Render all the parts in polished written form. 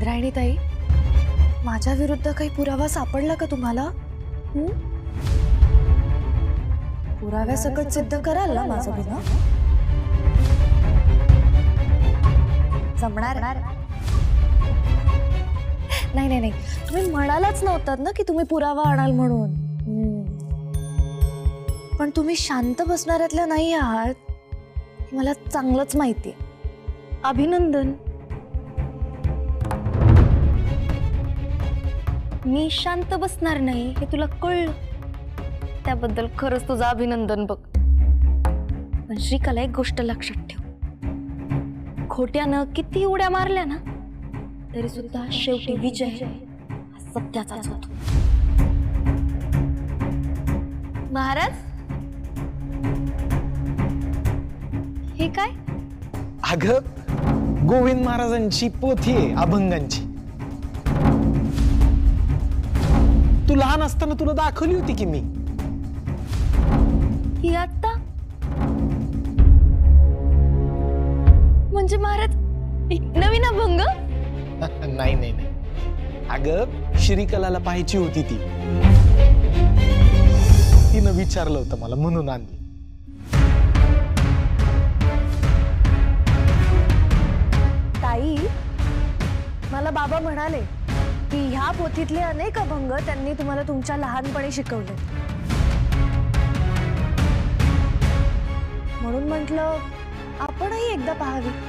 इंद्रायणी ताई, माझ्या विरुद्ध काही पुरावा सापडला का तुम्हाला? पुराव्यासकट सिद्ध कराल ना माझं गुन्हा? जमणार? नाही नाही नाही, तुम्ही म्हणालाच नव्हतात ना की तुम्ही पुरावा आणाल म्हणून. पण तुम्ही शांत बसणाऱ्यातल्या नाही आहात, मला चांगलंच माहितीये. अभिनंदन. मी शांत बसणार नाही हे तुला कळलं, त्याबद्दल खरंच तुझं अभिनंदन बघ. पण श्रीकला, एक गोष्ट लक्षात ठेव, खोट्यानं किती उड्या मारल्या ना तरी सुद्धा शेवटी विजय हा सत्याचाच होतो. महाराज, हे काय? अगं, गोविंद महाराजांची पोथी आहे अभंगांची. तू लहान असताना तुला दाखवली होती की मी. ही आता म्हणजे महाराज एक नवीन अभंग? नाही नाही नाही, अगं श्रीकलाला पाहायची होती ती, तिनं विचारलं होतं मला म्हणून आणली. ताई, मला बाबा म्हणाले की ह्या पोथीतले अनेक अभंग त्यांनी तुम्हाला तुमच्या लहानपणी शिकवले, म्हणून म्हटलं आपणही एकदा पाहावी.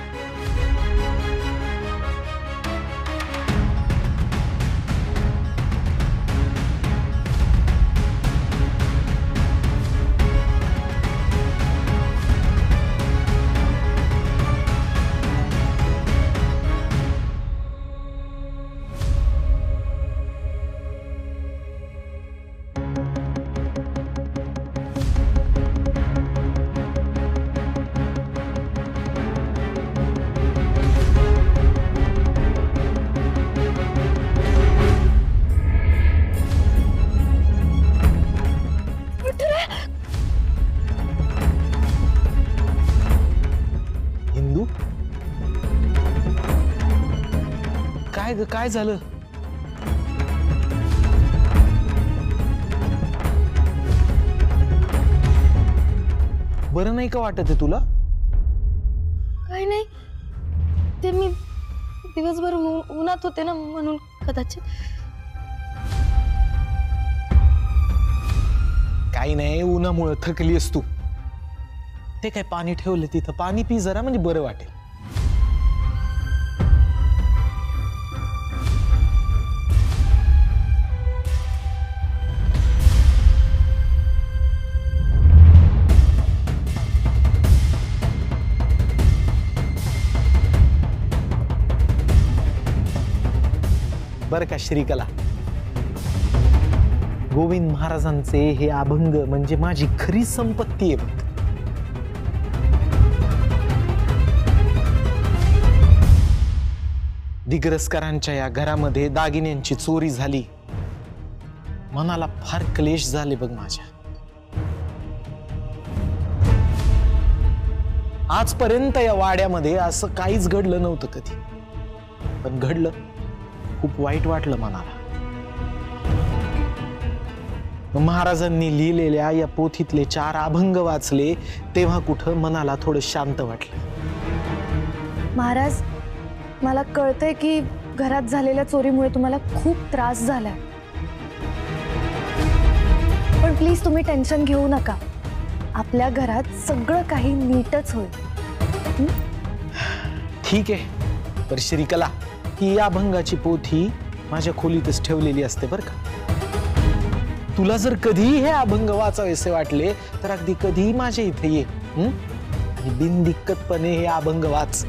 हिंदू, काय ग, काय झालं? बरं नाही का वाटत आहे तुला? काही नाही, ते मी दिवसभर उन्हात होते ना म्हणून कदाचित. काही नाही, उन्हामुळे थकलीस तू. ते काय पाणी ठेवलं तिथं, पाणी पी जरा, म्हणजे बरं वाटेल. बरं का श्रीकला, गोविंद महाराजांचे हे अभंग म्हणजे माझी खरी संपत्ती आहे बघ. दिग्रसकरांच्या या घरामध्ये दागिन्यांची चोरी झाली, मनाला फार क्लेश झाले बघ माझ्या. आजपर्यंत या वाड्यामध्ये असं काहीच घडलं नव्हतं कधी, पण घडलं. खूप वाईट वाटलं मनाला. महाराजांनी लिहिलेल्या या पोथीतले 4 अभंग वाचले तेव्हा कुठं मनाला थोडं शांत वाटलं. महाराज, मला कळतंय की घरात झालेल्या चोरीमुळे तुम्हाला खूप त्रास झालाय, पण प्लीज तुम्ही टेन्शन घेऊ नका. आपल्या घरात सगळं काही नीटच होईल. ठीक आहे. तर श्रीकला, ही या अभंगाची पोथी माझ्या खोलीतच ठेवलेली असते बरं का. तुला जर कधीही हे अभंग वाचावेसे वाटले तर अगदी कधीही माझ्या इथे ये आणि बिनदिक्कतपणे हे अभंग वाच.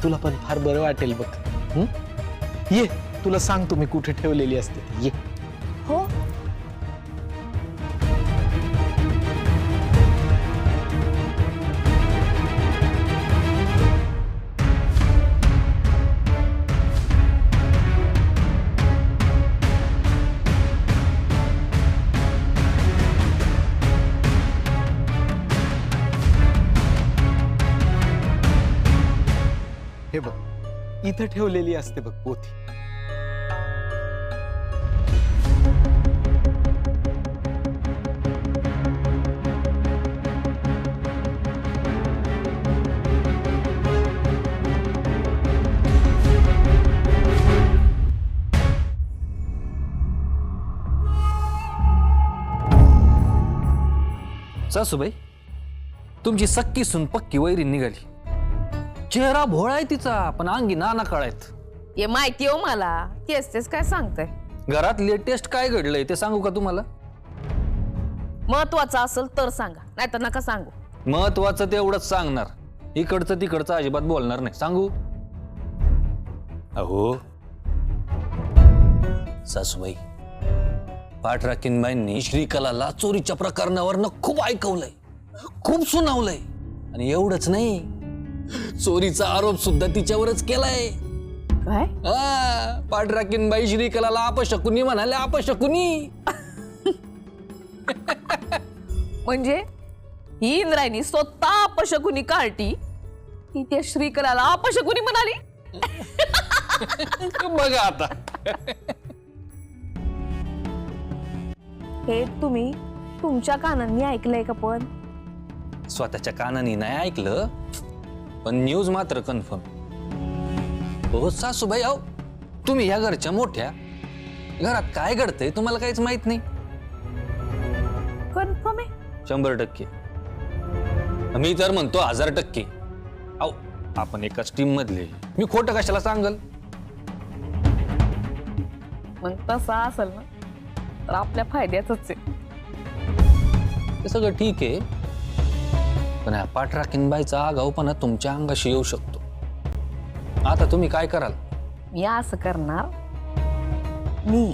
तुला पण फार बरं वाटेल बघ. ये, तुला सांगतो मी कुठे ठेवलेली असते ती. ये. हो, हे बघ, इथं ठेवलेली असते बघ पोथी. सासूबाई, तुमची सक्की सून पक्की वैरी निघाली. चेहरा भोळा आहे तिचा, पण अंगी नाना कळायत. हे माहिती हो मला. तेच काय सांगताय. घरात लेटेस्ट काय घडलंय ते सांगू का तुम्हाला? महत्वाचं असेल तर सांगा, नाहीतर नका सांगू. महत्वाचं तेवढंच सांगणार, इकडचं तिकडचं अजिबात बोलणार नाही. सांगू? अहो सासूबाई, पाठराखीनबाईंनी श्रीकलाला चोरीच्या प्रकरणावर खूप ऐकवलंय, खूप सुनावलंय. आणि एवढंच नाही, चोरीचा आरोप सुद्धा तिच्यावरच केलाय. काय? पाठराखीनबाई श्रीकलाला अपशकुनी म्हणाले, अपशकुनी. म्हणजे ही इंद्रायणी स्वतः अपशकुनी कार्टी ती त्या श्रीकलाला अपशकुनी म्हणाली. बघा आता. हे तुम्ही तुमच्या कानांनी ऐकलंय का? पण स्वतःच्या कानाने नाही ऐकलं, पण न्यूज मात्र कन्फर्म. हो सासूबाई, अहो तुम्ही या घरच्या मोठ्या, घरात काय घडतंय तुम्हाला काहीच माहित नाही. कन्फर्म आहे? 100%. मी तर म्हणतो 1000%. अहो आपण एकाच टीम मधले, मी खोटं कशाला सांगल? मग तसा असेल ना तर आपल्या फायद्याच आहे. ते सगळं ठीक आहे, पण ह्या पाठराखीनबाईचा आगाऊपणा तुमच्या अंगाशी येऊ शकतो. आता तुम्ही काय कराल? मी असं करणार, मी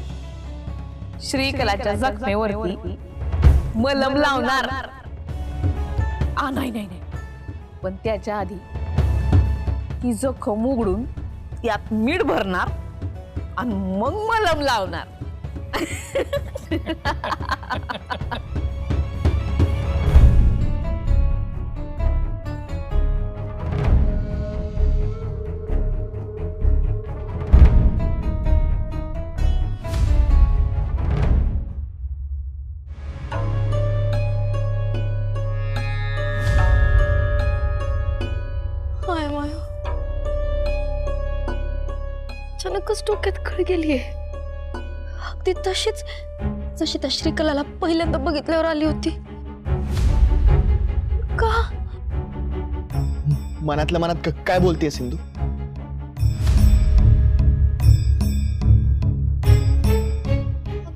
श्रीकलाच्या जखमेवरती मलम लावणार. नाही, पण त्याच्या आधी ती जखम उघडून त्यात मीठ भरणार आणि मग मलम लावणार. हाय माया, अचानकच डोक्यात खळ गेलीये. अगदी तशीच जशी त्या श्रीकलाला पहिल्यांदा बघितल्यावर आली होती. का? मनातल्या मनात काय बोलतेय सिंधू?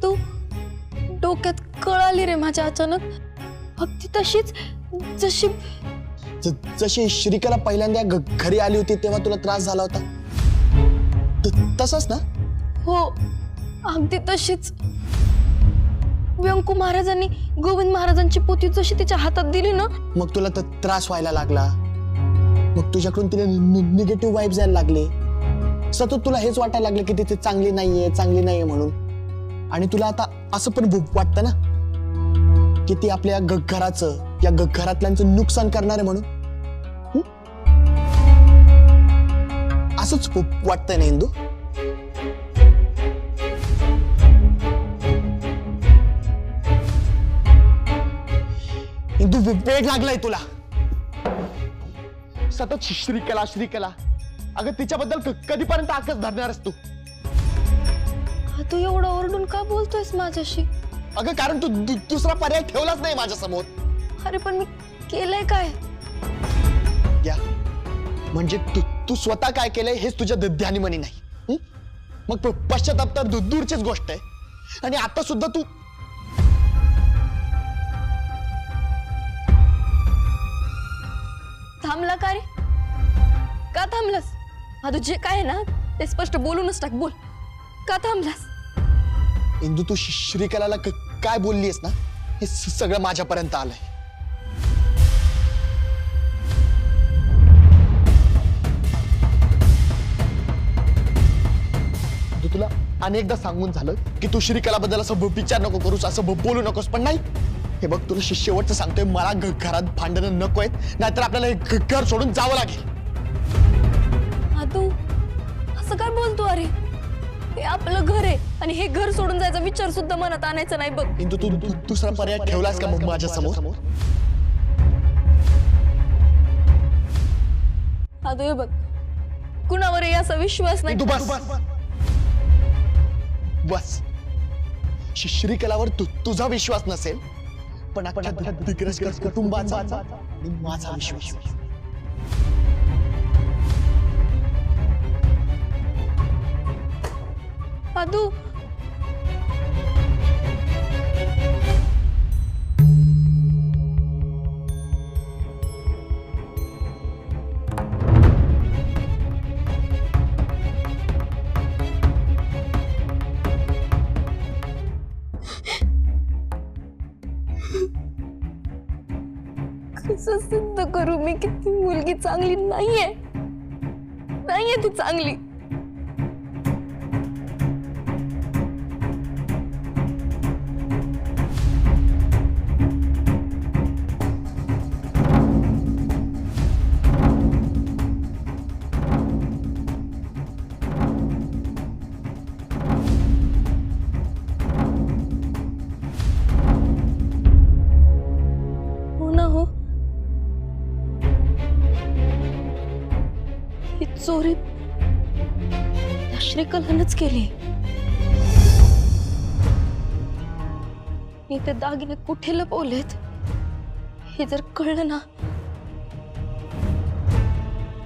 तू डोक्यात कळ आली रे माझ्या अचानक. अगदी तशीच जशी जशी श्रीकला पहिल्यांदा घरी आली होती तेव्हा तुला त्रास झाला होता, तसंच ना? हो, अगदी तशीच. व्यंकू महाराजांनी गोविंद महाराजांची पोथी जशी तिच्या हातात दिली ना, मग तुला त्रास व्हायला लागला. मग तुझ्याकडून तिला निगेटिव्ह वाईब्स यायला लागले. सतत तुला हेच वाटायला लागलं की तिथे चांगली नाहीये म्हणून. आणि तुला आता असं पण वाटतं ना की ती आपल्या घराचं, या घरातल्यांचं नुकसान करणार आहे म्हणून. असंच वाटतंय ना इंदू? इंदू, वेळ लागलाय तुला. सतत श्रीकला. अगं तिच्याबद्दल कधीपर्यंत आकच धरणारच तू? तू एवढं ओरडून का बोलतोयस माझ्याशी? अगं कारण तू दुसरा पर्याय ठेवलाच नाही माझ्या समोर. अरे पण मी केलंय काय? या म्हणजे तू स्वतः काय केलंय हेच तुझ्या ध्यानीमनी नाही. मग पश्चाताप तर दूरचीच गोष्ट आहे. आणि आता सुद्धा तू थांबला का रे? का थांबलास? तू जे काय आहे ना ते स्पष्ट बोलूनच टाक. बोल, का थांबलास? इंदू, तू श्रीकलाला काय बोललीस ना हे सगळं माझ्यापर्यंत आलंय. तुला अनेकदा सांगून झालं की तू श्रीकलाबद्दल असं विचार नको करूस, असं बोलू नकोस, पण नाही. हे बघ, तुला शेवटचं सांगतोय, मला घरात भांडणं नको आहेत, नाहीतर आपल्याला हे घर सोडून जावं लागेल. तू आपलं घर आहे आणि हे घर सोडून जायचा विचार सुद्धा मनात आणायचा नाही बघ. इंदू तू दुसरा पर्याय ठेवलास का मग माझ्या समोर? आदू हे बघ, कुणावरही असा विश्वास नाही. तू बस श्रीकलावर तुझा विश्वास नसेल, पण अख्ख्या दिग्रस कुटुंबाचा आणि माझा विश्वास. आदू कसं सिद्ध करू मी की ती मुलगी चांगली नाहीये, नाहीये ती चांगली. हो ना हो, ही चोरी त्या श्रीकलानंच केली. मी ते दागिने कुठे लपवलेत हे जर कळलं ना,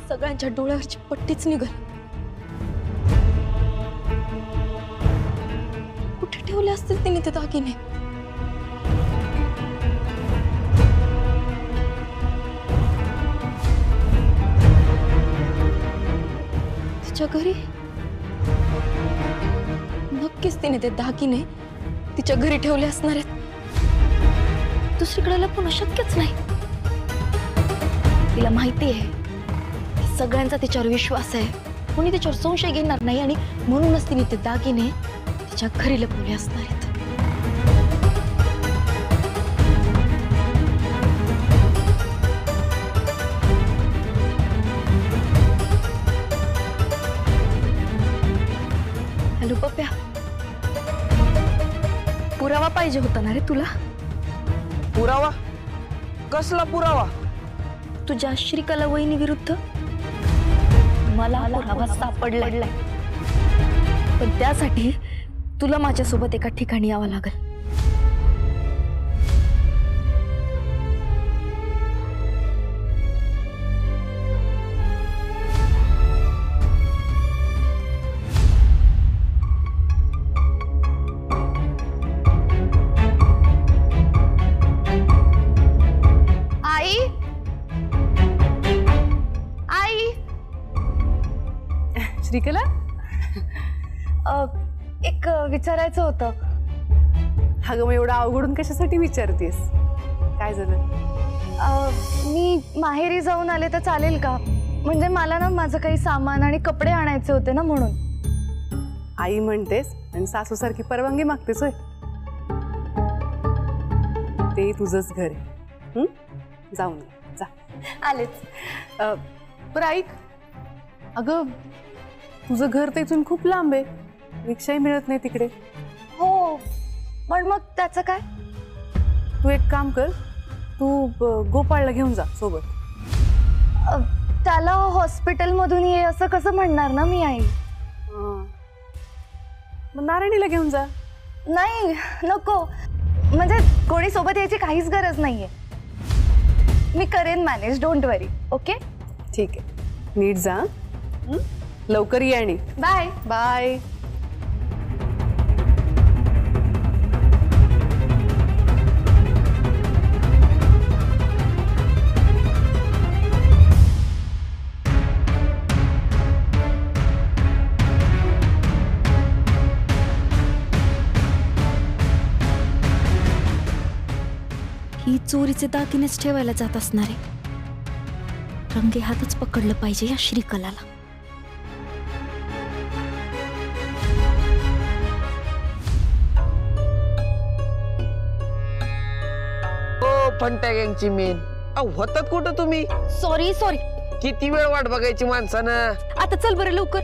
सगळ्यांच्या डोळ्यावरची पट्टीच निघल. कुठे ठेवले असतील तिने ते दागिने? तिच्या घरी नक्कीच तिने ते दागिने तिच्या घरी ठेवले असणार आहेत. दुसरीकडे लपवणं शक्यच नाही. तिला माहिती आहे की सगळ्यांचा तिच्यावर विश्वास आहे, कोणी तिच्यावर संशय घेणार नाही आणि म्हणूनच तिने ते दागिने तिच्या घरी लपवले असणार आहेत. हॅलो पप्प्या, पुरावा पाहिजे होता ना रे तुला? पुरावा? कसला पुरावा? तुझ्या श्रीकला वहिनी विरुद्ध मला पुरावा सापडलाय, पण त्यासाठी तुला माझ्यासोबत एका ठिकाणी यावं लागेल. आई, आई, श्रीकला, एक विचारायचं होतं. अगं मग एवढं अवघडून कशासाठी विचारतेस? काय झालं? मी माहेरी जाऊन आले तर चालेल का? म्हणजे मला ना माझं काही सामान आणि कपडे आणायचे होते ना, म्हणून. आई म्हणतेस आणि सासूसारखी परवानगी मागतेस होय? ते तुझंच घर आहे. जाऊन जा. आलेच. बरं ऐक, अगं तुझं घर तर इथून खूप लांब आहे, रिक्षाही मिळत नाही तिकडे. हो, पण मग त्याचं काय? तू एक काम कर, तू गोपाळला घेऊन जा सोबत. त्याला हॉस्पिटलमधून ये असं कसं म्हणणार ना मी, आई? मग नारायणीला घेऊन जा. नाही, नको. म्हणजे कोणी सोबत यायची काहीच गरज नाहीये. मी करेन मॅनेज, डोंट वरी. ओके, ठीक आहे, नीट जा. लवकर ये आणि बाय बाय. ही चोरीचे दागिनेच ठेवायला जात असणारे. रंगे हातच पकडलं पाहिजे या श्रीकलाला. फंट्या गँगची मेन होतात कुठं तुम्ही? Sorry sorry. किती वेळ वाट बघायची माणसानं? आता चल बरं लवकर.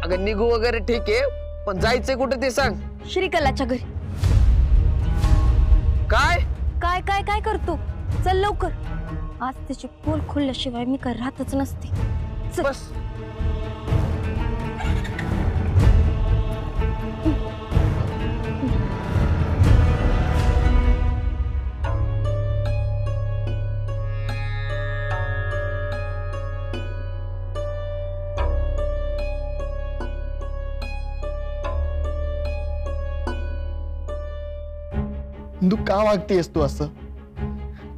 अगं निघू वगैरे ठीक आहे, पण जायचंय कुठे ते सांग. श्रीकलाच्या घरी. काय काय काय काय करतो? चल लवकर. आज त्याची पोल खोलल्याशिवाय मी काय राहतच नसते. चल. बस. तू का वागतेस तू असं?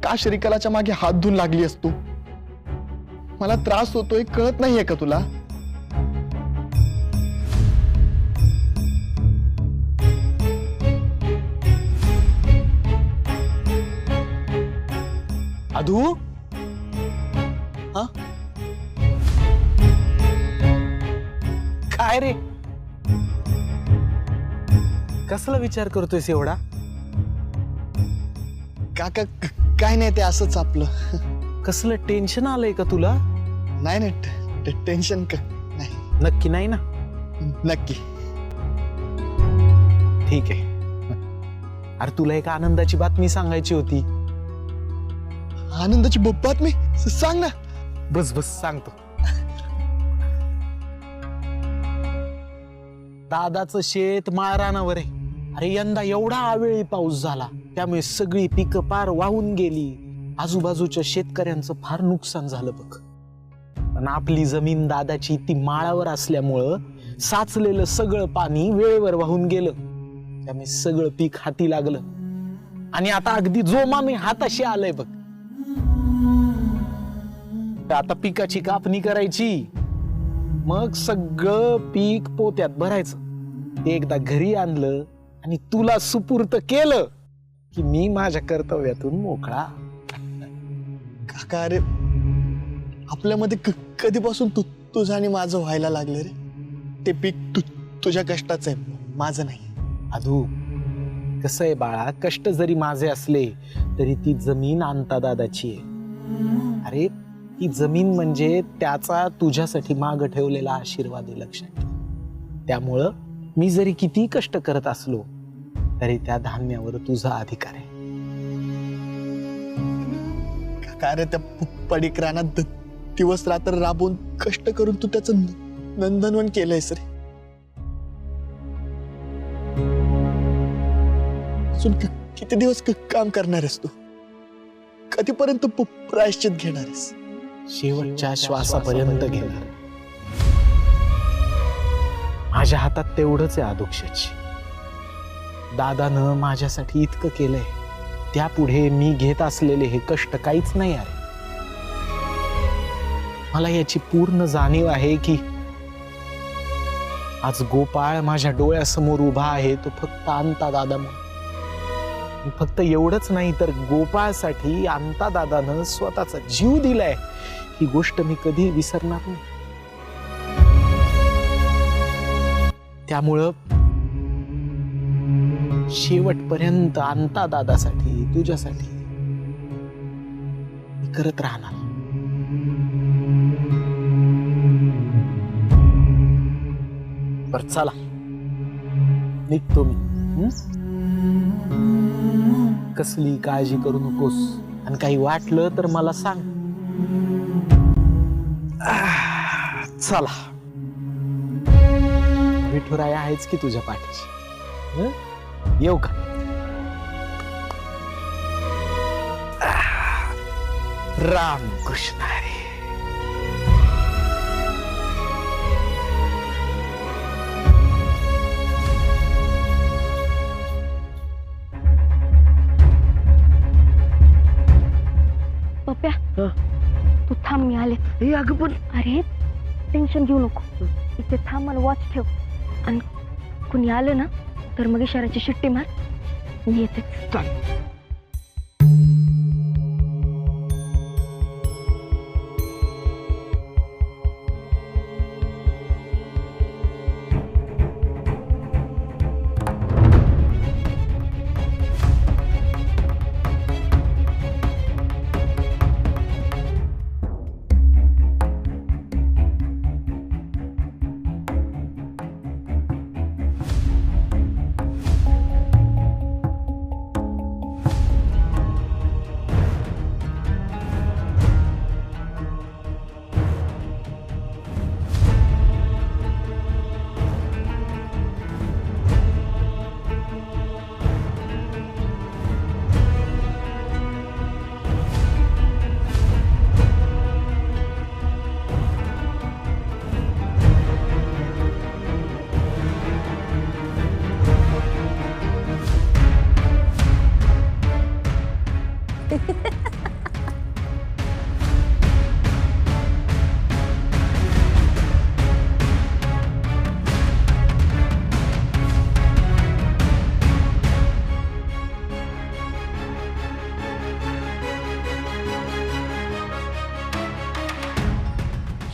का श्रीकलाच्या मागे हात धुवून लागलीस तू? मला त्रास होतोय कळत नाहीये का तुला? अधू, हा काय रे? कसला विचार करतोयस एवढा? काका काय नाही, ते असंच आपलं. कसलं टेन्शन आलंय का तुला? नाही नाही, टेन्शन का नाही. नक्की नाही ना? नक्की. ठीक आहे. अरे तुला एक आनंदाची बातमी सांगायची होती. आनंदाची बातमी? सांग ना. बस बस सांगतो. दादाचं शेत माळरानावर आहे. अरे यंदा एवढा अवेळी पाऊस झाला, त्यामुळे सगळी पिकं पार वाहून गेली. आजूबाजूच्या शेतकऱ्यांचं फार नुकसान झालं बघ. पण आपली जमीन दादाची ती माळावर असल्यामुळं साचलेलं सगळं पाणी वेळेवर वाहून गेलं. त्यामुळे सगळं पीक हाती लागलं आणि आता अगदी जोमाने हाताशी आलंय बघ. आता पिकाची कापणी करायची, मग सगळं पीक पोत्यात भरायचं. ते एकदा घरी आणलं आणि तुला सुपूर्त केलं की मी माझ्या कर्तव्यातून मोकळा. काका अरे, आपल्यामध्ये कधीपासून तुझं आणि माझं व्हायला लागलं रे? ते पीक तुझ्या कष्टाचं आहे, माझं नाही. अधू, कसं आहे बाळा, कष्ट जरी माझे असले तरी ती जमीन आणता दादाची आहे. अरे ती जमीन म्हणजे त्याचा तुझ्यासाठी माग ठेवलेला आशीर्वाद आहे, लक्षात ठेव. त्यामुळं मी जरी किती कष्ट करत असलो तरी त्या धान्यावर तुझा अधिकार आहे. काका रे, त्या पडीक रानात दिवस रात्र राबून कष्ट करून तू त्याचं नंदनवन केलंयस रे. अजून किती दिवस काम करणार आहेस तू? कधीपर्यंत प्रायश्चित घेणार आहेस? शेवटच्या श्वासापर्यंत घेणार. माझ्या हातात तेवढंच आहे आदोक्षाची. दादानं माझ्यासाठी इतकं केलंय, त्यापुढे मी घेत असलेले हे कष्ट काहीच नाही आहे. मला याची पूर्ण जाणीव आहे की आज गोपाळ माझ्या डोळ्यासमोर उभा आहे तो फक्त अंता दादामुळे. फक्त एवढंच नाही तर गोपाळसाठी अंता दादानं स्वतःचा जीव दिलाय, ही गोष्ट मी कधी विसरणार नाही. त्यामुळं शेवटपर्यंत अंता दादासाठी, तुझ्यासाठी मी करत राहणार. बर चला, निघतो मी. कसली काळजी करू नकोस, आणि काही वाटलं तर मला सांग. चला, विठुराया आहेच की तुझ्या पाठीशी. येऊ का? राम कृष्ण हरी. पप्या, तू थांब, मी आले. हे अगं पण अरे टेन्शन घेऊ नको, इथे थांब, मला वॉच ठेव. आणि कुणी आलं ना तर मग इशाराची शिट्टी मार, मी येते.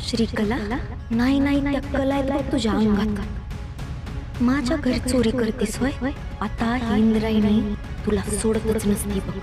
श्रीकला नाही नाही त्या कला आहेत बघ तुझ्या अंगात. माझ्या घरी चोरी करतेस होय. आता ही इंद्रायणी तुला सोडतच नसती बघ.